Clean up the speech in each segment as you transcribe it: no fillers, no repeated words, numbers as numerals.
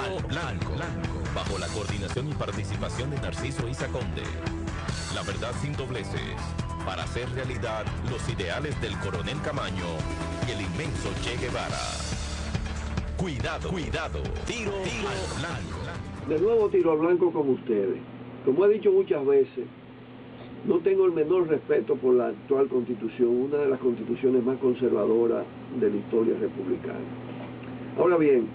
Blanco, bajo la coordinación y participación de Narciso Isa Conde. La verdad sin dobleces, para hacer realidad los ideales del coronel Camaño y el inmenso Che Guevara. Cuidado, tiro al blanco. De nuevo tiro al blanco con ustedes. Como he dicho muchas veces, no tengo el menor respeto por la actual Constitución, una de las constituciones más conservadoras de la historia republicana. Ahora bien,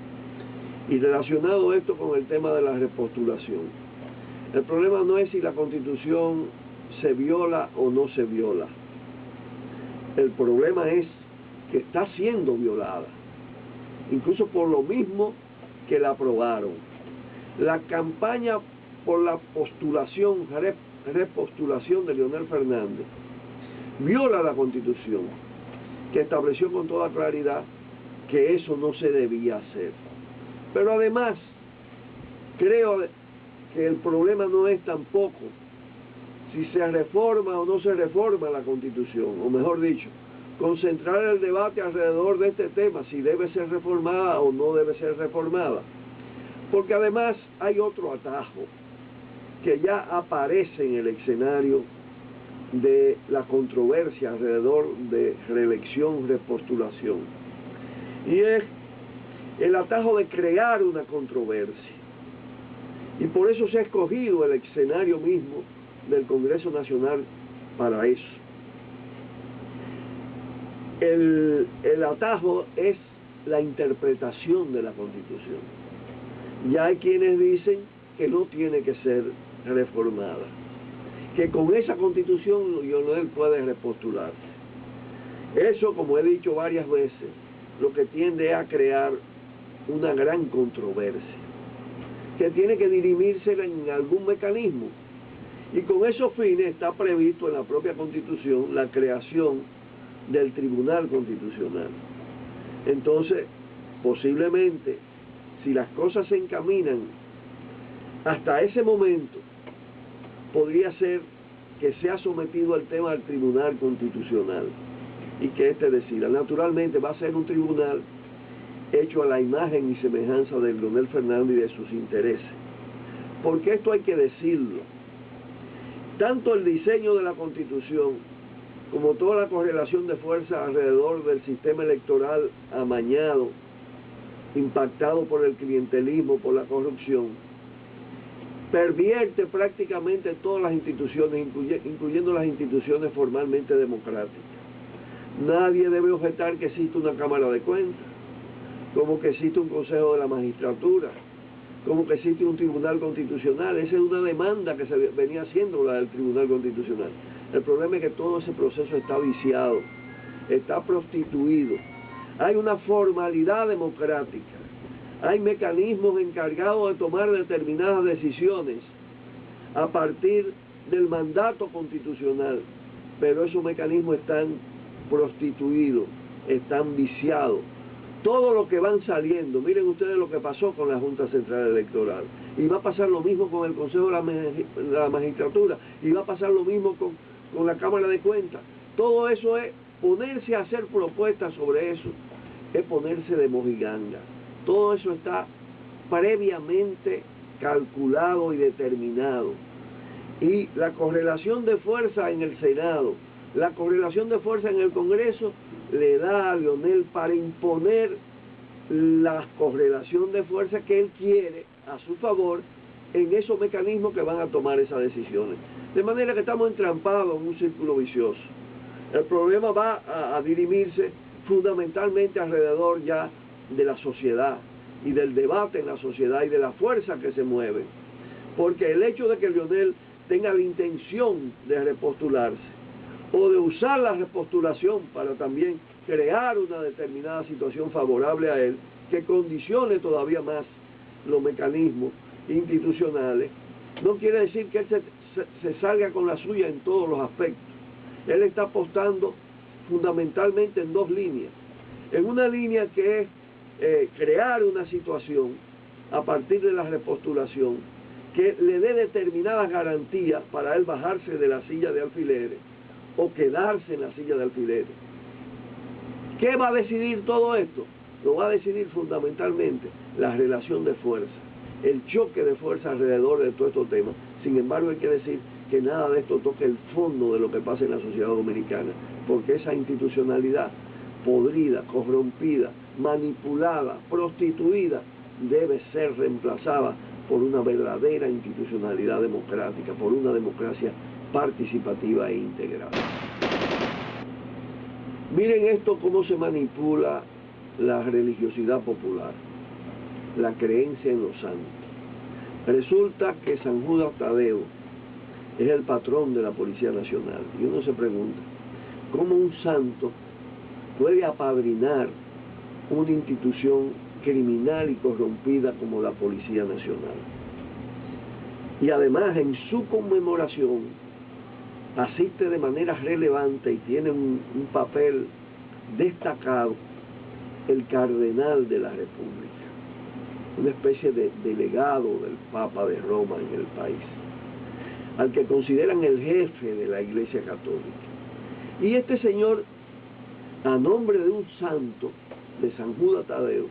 y relacionado esto con el tema de la repostulación, el problema no es si la Constitución se viola o no se viola. El problema es que está siendo violada, incluso por lo mismo que la aprobaron. La campaña por la postulación, repostulación de Leonel Fernández, viola la Constitución, que estableció con toda claridad que eso no se debía hacer. Pero además, creo que el problema no es tampoco si se reforma o no se reforma la Constitución, o mejor dicho, concentrar el debate alrededor de este tema, si debe ser reformada o no debe ser reformada. Porque además hay otro atajo que ya aparece en el escenario de la controversia alrededor de reelección, repostulación. Y es el atajo de crear una controversia. Y por eso se ha escogido el escenario mismo del Congreso Nacional para eso. El atajo es la interpretación de la Constitución. Ya hay quienes dicen que no tiene que ser reformada, que con esa Constitución Leonel puede repostularse. Eso, como he dicho varias veces, lo que tiende a crear una gran controversia, que tiene que dirimirse en algún mecanismo. Y con esos fines está previsto en la propia Constitución la creación del Tribunal Constitucional. Entonces, posiblemente, si las cosas se encaminan hasta ese momento, podría ser que sea sometido el tema al Tribunal Constitucional y que éste decida. Naturalmente va a ser un tribunal hecho a la imagen y semejanza de Leonel Fernández y de sus intereses. Porque esto hay que decirlo. Tanto el diseño de la Constitución como toda la correlación de fuerzas alrededor del sistema electoral amañado, impactado por el clientelismo, por la corrupción, pervierte prácticamente todas las instituciones, incluyendo las instituciones formalmente democráticas. Nadie debe objetar que existe una Cámara de Cuentas, como que existe un Consejo de la Magistratura, como que existe un Tribunal Constitucional. Esa es una demanda que se venía haciendo, la del Tribunal Constitucional. El problema es que todo ese proceso está viciado, está prostituido. Hay una formalidad democrática, hay mecanismos encargados de tomar determinadas decisiones a partir del mandato constitucional, pero esos mecanismos están prostituidos, están viciados. Todo lo que van saliendo, miren ustedes lo que pasó con la Junta Central Electoral, y va a pasar lo mismo con el Consejo de la Magistratura, y va a pasar lo mismo con la Cámara de Cuentas. Todo eso es ponerse a hacer propuestas sobre eso, es ponerse de mojiganga. Todo eso está previamente calculado y determinado. Y la correlación de fuerza en el Senado, la correlación de fuerza en el Congreso, le da a Leonel para imponer la correlación de fuerza que él quiere a su favor en esos mecanismos que van a tomar esas decisiones. De manera que estamos entrampados en un círculo vicioso. El problema va a dirimirse fundamentalmente alrededor ya de la sociedad y del debate en la sociedad y de la fuerza que se mueve. Porque el hecho de que Leonel tenga la intención de repostularse o de usar la repostulación para también crear una determinada situación favorable a él, que condicione todavía más los mecanismos institucionales, no quiere decir que él se salga con la suya en todos los aspectos. Él está apostando fundamentalmente en dos líneas. En una línea que es crear una situación a partir de la repostulación que le dé determinadas garantías para él bajarse de la silla de alfileres o quedarse en la silla de alfileres. ¿Qué va a decidir todo esto? Lo va a decidir fundamentalmente la relación de fuerza, el choque de fuerza alrededor de todos estos temas. Sin embargo, hay que decir que nada de esto toca el fondo de lo que pasa en la sociedad dominicana, porque esa institucionalidad podrida, corrompida, manipulada, prostituida, debe ser reemplazada por una verdadera institucionalidad democrática, por una democracia participativa e integral. Miren esto cómo se manipula la religiosidad popular, la creencia en los santos. Resulta que San Judas Tadeo es el patrón de la Policía Nacional, y uno se pregunta, ¿cómo un santo puede apadrinar una institución criminal y corrompida como la Policía Nacional? Y además, en su conmemoración asiste de manera relevante y tiene un papel destacado el cardenal de la República, una especie de delegado del Papa de Roma en el país, al que consideran el jefe de la Iglesia Católica. Y este señor, a nombre de un santo, de San Judas Tadeo,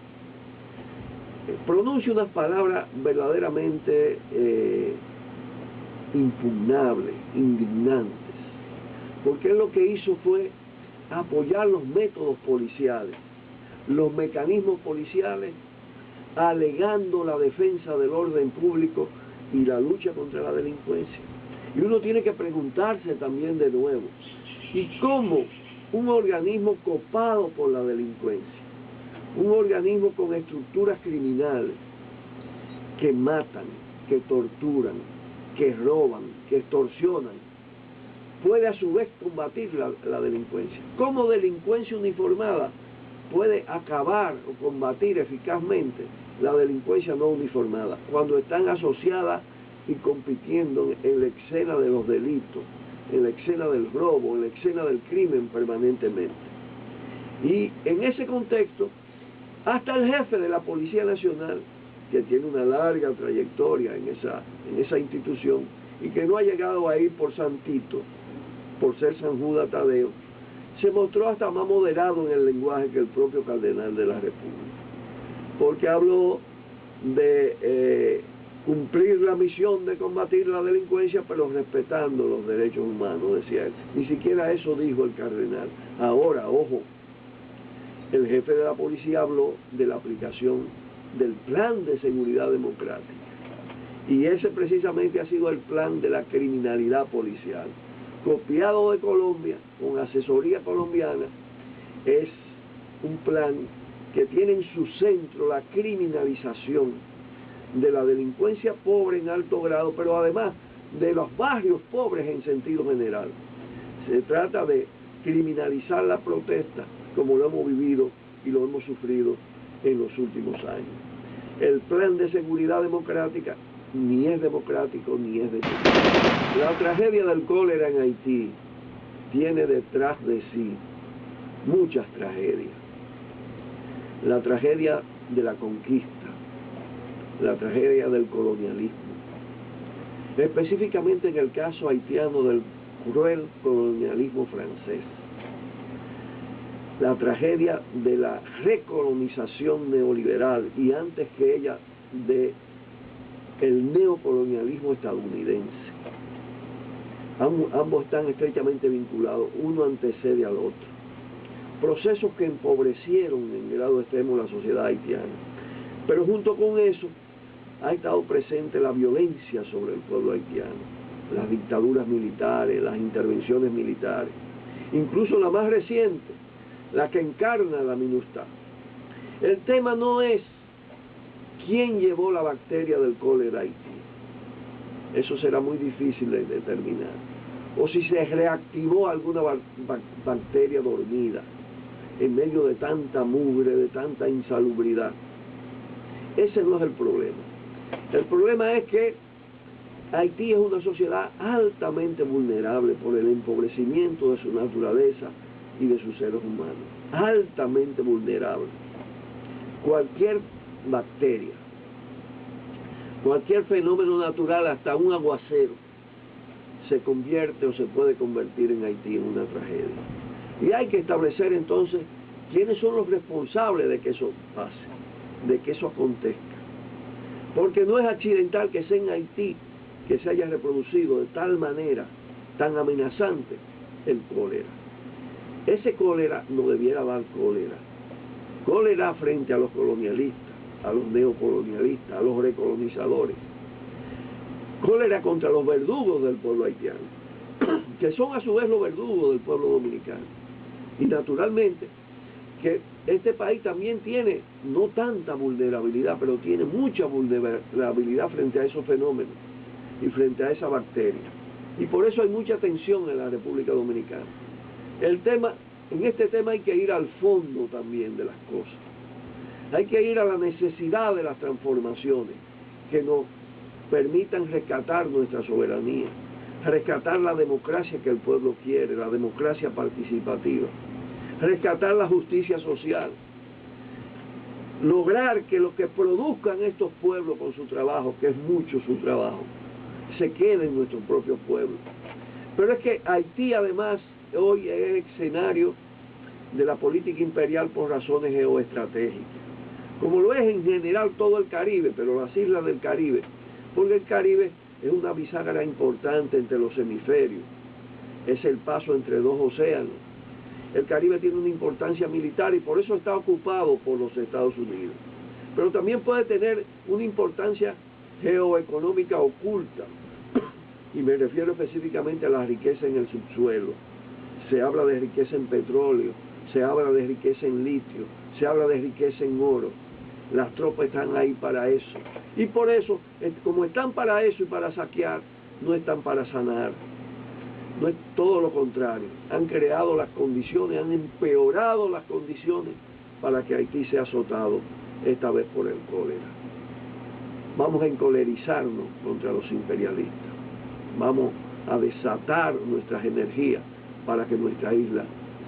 pronuncia unas palabras verdaderamente impugnables, indignantes, porque él lo que hizo fue apoyar los métodos policiales, los mecanismos policiales, alegando la defensa del orden público y la lucha contra la delincuencia. Y uno tiene que preguntarse también de nuevo, ¿y cómo un organismo copado por la delincuencia, un organismo con estructuras criminales que matan, que torturan, que roban, que extorsionan, puede a su vez combatir la delincuencia? ¿Cómo delincuencia uniformada puede acabar o combatir eficazmente la delincuencia no uniformada cuando están asociadas y compitiendo en la escena de los delitos, en la escena del robo, en la escena del crimen permanentemente? Y en ese contexto, hasta el jefe de la Policía Nacional, que tiene una larga trayectoria en esa institución y que no ha llegado ahí por santito, por ser San Judas Tadeo, se mostró hasta más moderado en el lenguaje que el propio cardenal de la República, porque habló de cumplir la misión de combatir la delincuencia, pero respetando los derechos humanos, decía él. Ni siquiera eso dijo el cardenal. Ahora, ojo, el jefe de la policía habló de la aplicación del plan de seguridad democrática, y ese precisamente ha sido el plan de la criminalidad policial, copiado de Colombia, con asesoría colombiana. Es un plan que tiene en su centro la criminalización de la delincuencia pobre en alto grado, pero además de los barrios pobres en sentido general. Se trata de criminalizar la protesta como lo hemos vivido y lo hemos sufrido en los últimos años. El plan de seguridad democrática ni es democrático ni es de seguridad. La tragedia del cólera en Haití tiene detrás de sí muchas tragedias. La tragedia de la conquista, la tragedia del colonialismo, específicamente en el caso haitiano del cruel colonialismo francés, la tragedia de la recolonización neoliberal y antes que ella de el neocolonialismo estadounidense. Ambos están estrechamente vinculados, uno antecede al otro. Procesos que empobrecieron en grado extremo la sociedad haitiana. Pero junto con eso ha estado presente la violencia sobre el pueblo haitiano, las dictaduras militares, las intervenciones militares, incluso la más reciente, la que encarna la MINUSTAH. El tema no es quién llevó la bacteria del cólera a Haití. Eso será muy difícil de determinar. O si se reactivó alguna bacteria dormida en medio de tanta mugre, de tanta insalubridad. Ese no es el problema. El problema es que Haití es una sociedad altamente vulnerable por el empobrecimiento de su naturaleza y de sus seres humanos. Altamente vulnerable. Cualquier bacteria, cualquier fenómeno natural, hasta un aguacero, se convierte o se puede convertir en Haití en una tragedia. Y hay que establecer entonces quiénes son los responsables de que eso pase. de que eso acontezca. Porque no es accidental que sea en Haití que se haya reproducido de tal manera, tan amenazante, el cólera. Ese cólera no debiera dar cólera. Cólera frente a los colonialistas, a los neocolonialistas, a los recolonizadores. Cólera contra los verdugos del pueblo haitiano, que son a su vez los verdugos del pueblo dominicano. Y naturalmente que este país también tiene no tanta vulnerabilidad, pero tiene mucha vulnerabilidad frente a esos fenómenos y frente a esa bacteria. Y por eso hay mucha tensión en la República Dominicana. En este tema hay que ir al fondo también de las cosas. Hay que ir a la necesidad de las transformaciones que nos permitan rescatar nuestra soberanía, rescatar la democracia que el pueblo quiere, la democracia participativa, rescatar la justicia social, lograr que lo que produzcan estos pueblos con su trabajo, que es mucho su trabajo, se quede en nuestro propio pueblo. Pero es que Haití además hoy es escenario de la política imperial por razones geoestratégicas, como lo es en general todo el Caribe, pero las islas del Caribe, porque el Caribe es una bisagra importante entre los hemisferios, es el paso entre dos océanos. El Caribe tiene una importancia militar y por eso está ocupado por los Estados Unidos, pero también puede tener una importancia geoeconómica oculta, y me refiero específicamente a la riqueza en el subsuelo. Se habla de riqueza en petróleo, se habla de riqueza en litio, se habla de riqueza en oro. Las tropas están ahí para eso. Y por eso, como están para eso y para saquear, no están para sanar. No es todo lo contrario. Han creado las condiciones, han empeorado las condiciones para que Haití sea azotado, esta vez por el cólera. Vamos a encolerizarnos contra los imperialistas. Vamos a desatar nuestras energías para que nuestra isla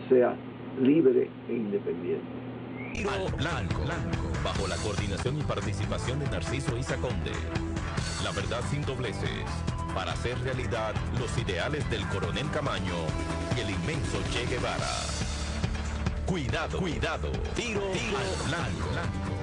sea libre e independiente. Al blanco, bajo la coordinación y participación de Narciso Isa Conde. La verdad sin dobleces, para hacer realidad los ideales del coronel Camaño y el inmenso Che Guevara. Cuidado, tiro al blanco.